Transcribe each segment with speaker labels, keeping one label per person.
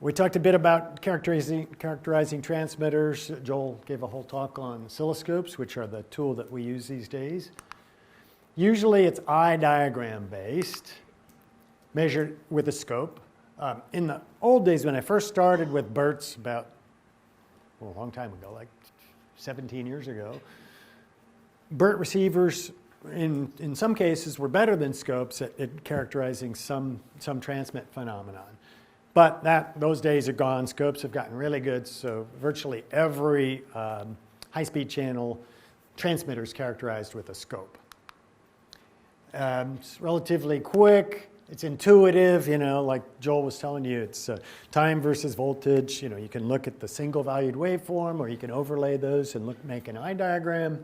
Speaker 1: We talked a bit about characterizing transmitters. Joel gave a whole talk on oscilloscopes, which are the tool that we use these days. Usually it's eye diagram based, measured with a scope. In the old days, when I first started with BERTs a long time ago, like 17 years ago, BERT receivers in some cases were better than scopes at characterizing some transmit phenomenon. But those days are gone. Scopes have gotten really good, so virtually every high-speed channel transmitter is characterized with a scope. It's relatively quick. It's intuitive, like Joel was telling you. It's time versus voltage. You can look at the single-valued waveform, or you can overlay those and make an eye diagram.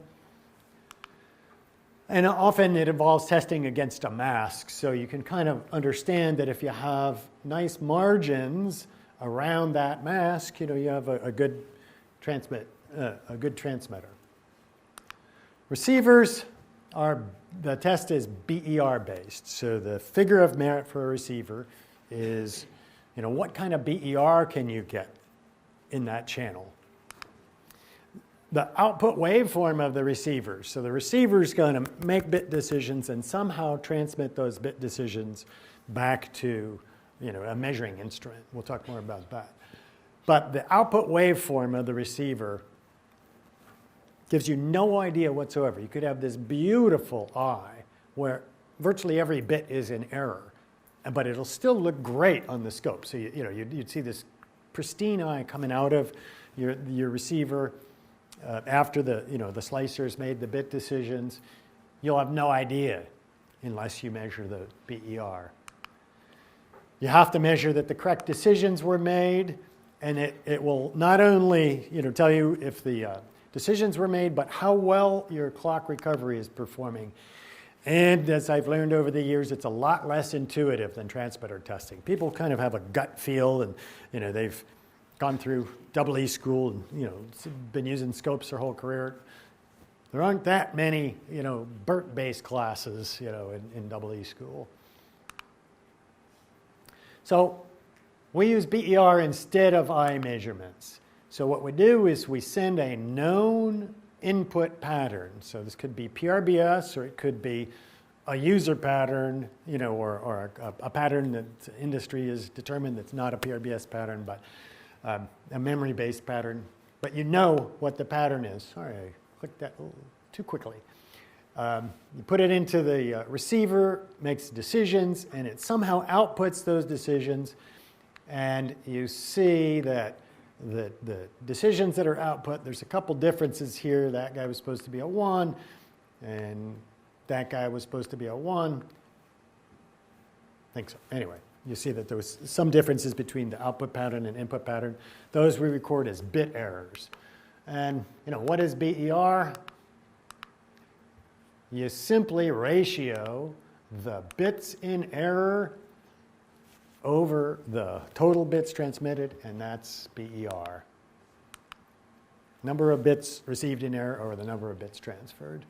Speaker 1: And often it involves testing against a mask, so you can kind of understand that if you have nice margins around that mask, you have a good transmitter. Receivers the test is BER based, so the figure of merit for a receiver is, what kind of BER can you get in that channel? The output waveform of the receiver. So the receiver is going to make bit decisions and somehow transmit those bit decisions back to a measuring instrument. We'll talk more about that. But the output waveform of the receiver gives you no idea whatsoever. You could have this beautiful eye where virtually every bit is in error, but it'll still look great on the scope. So you'd see this pristine eye coming out of your receiver. After the slicer's made the bit decisions, you'll have no idea unless you measure the BER. You have to measure that the correct decisions were made, and it will not only tell you if the decisions were made, but how well your clock recovery is performing. And as I've learned over the years, it's a lot less intuitive than transmitter testing. People kind of have a gut feel, and they've gone through EE school and been using scopes their whole career. There aren't that many BERT-based classes in EE school. So we use BER instead of eye measurements. So what we do is we send a known input pattern. So this could be PRBS, or it could be a user pattern, or a pattern that industry has determined that's not a PRBS pattern, but a memory-based pattern, but you know what the pattern is. Sorry, I clicked that too quickly. You put it into the receiver, makes decisions, and it somehow outputs those decisions, and you see that the decisions that are output, there's a couple differences here. That guy was supposed to be a 1, and that guy was supposed to be a 1. I think so. Anyway. You see that there was some differences between the output pattern and input pattern. Those we record as bit errors. And what is BER? You simply ratio the bits in error over the total bits transmitted, and that's BER. Number of bits received in error over the number of bits transferred.